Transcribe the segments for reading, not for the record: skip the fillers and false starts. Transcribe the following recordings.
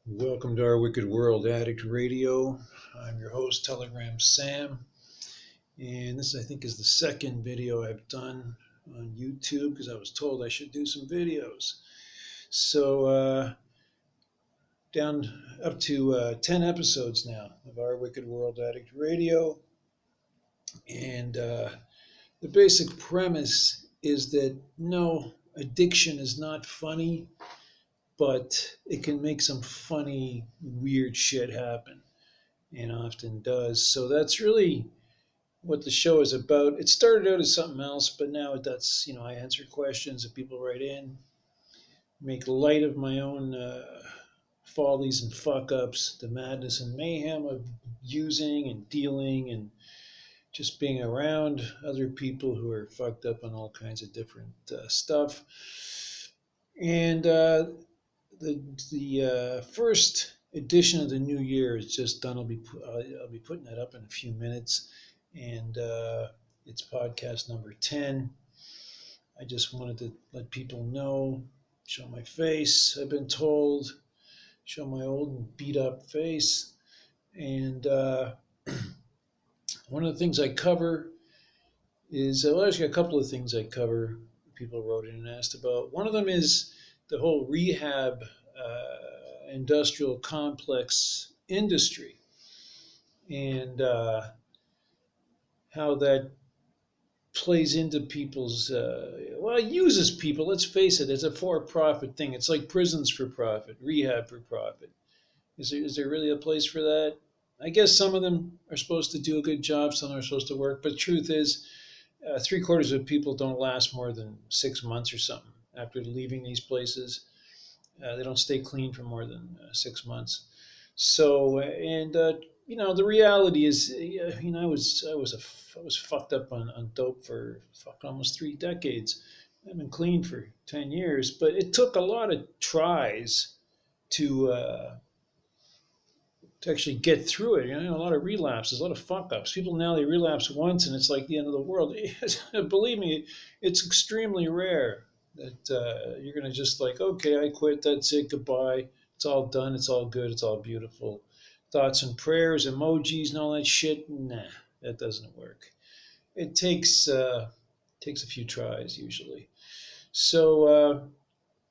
Welcome to our Wicked World Addict Radio. I'm your host, Telegram Sam, and this I think is the second video I've done on YouTube because I was told I should do some videos. So down up to 10 episodes now of our Wicked World Addict Radio, and the basic premise is that no, addiction is not funny, but it can make some funny, weird shit happen. And often does. So that's really what the show is about. It started out as something else, but now that's, I answer questions that people write in, make light of my own follies and fuck ups, the madness and mayhem of using and dealing and just being around other people who are fucked up on all kinds of different stuff. And the first edition of the new year is just done. I'll be putting that up in a few minutes, and it's podcast number 10. I just wanted to let people know, show my face. I've been told, show my old and beat up face, and one of the things I cover is well, actually a couple of things I cover. People wrote in and asked about. One of them is the whole rehab industrial complex industry and how that plays into people's well, it uses people. Let's face it, it's a for-profit thing. It's like prisons for profit, rehab for profit. Is there really a place for that? I guess some of them are supposed to do a good job, some are supposed to work, but the truth is, three-quarters of people don't last more than 6 months or something after leaving these places. They don't stay clean for more than 6 months. So, and the reality is, I was fucked up on dope for almost 3 decades. I've been clean for 10 years, but it took a lot of tries to uh, to actually get through it. A lot of relapses, a lot of fuck ups. People now they relapse once and it's like the end of the world. Believe me, it's extremely rare that you're gonna just like, okay, I quit. That's it. Goodbye. It's all done. It's all good. It's all beautiful. Thoughts and prayers, emojis, and all that shit. Nah, that doesn't work. It takes a few tries usually. So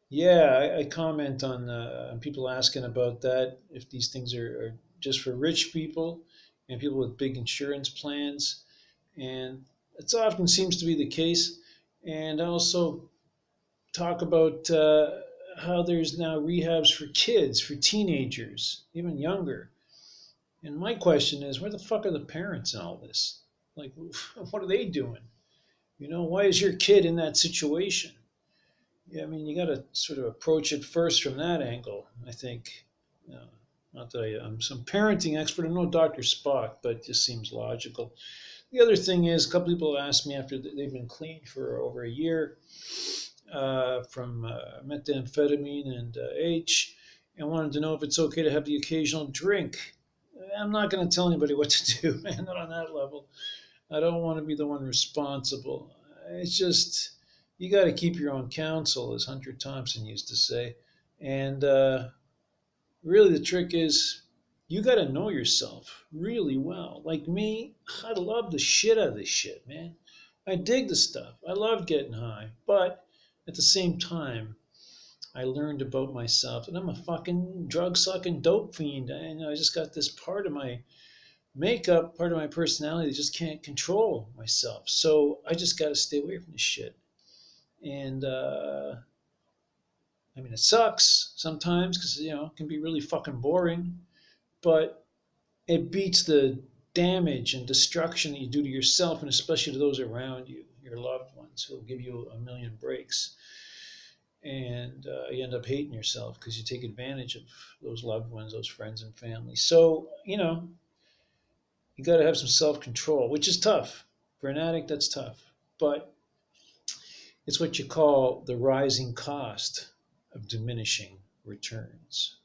yeah, I comment on people asking about that, if these things are just for rich people and people with big insurance plans. And it often seems to be the case. And I also talk about how there's now rehabs for kids, for teenagers, even younger. And my question is, where the fuck are the parents in all this? Like, what are they doing? Why is your kid in that situation? Yeah, I mean, you got to sort of approach it first from that angle. I think, not that I'm some parenting expert. I'm no Dr. Spock, but it just seems logical. The other thing is, a couple people asked me after they've been clean for over a year from methamphetamine and H, and wanted to know if it's okay to have the occasional drink. I'm not going to tell anybody what to do, man. Not on that level. I don't want to be the one responsible. It's just you got to keep your own counsel, as Hunter Thompson used to say. And really, the trick is you got to know yourself really well. Like me, I love the shit out of this shit, man. I dig the stuff. I love getting high. But at the same time, I learned about myself, and I'm a fucking drug sucking dope fiend. And I just got this part of my makeup, part of my personality that just can't control myself. So I just got to stay away from this shit. And I mean, it sucks sometimes because it can be really fucking boring, but it beats the damage and destruction that you do to yourself and especially to those around you, your loved ones, who'll give you a million breaks. And you end up hating yourself because you take advantage of those loved ones, those friends and family. So, you got to have some self control, which is tough. For an addict, that's tough. But it's what you call the rising cost of diminishing returns.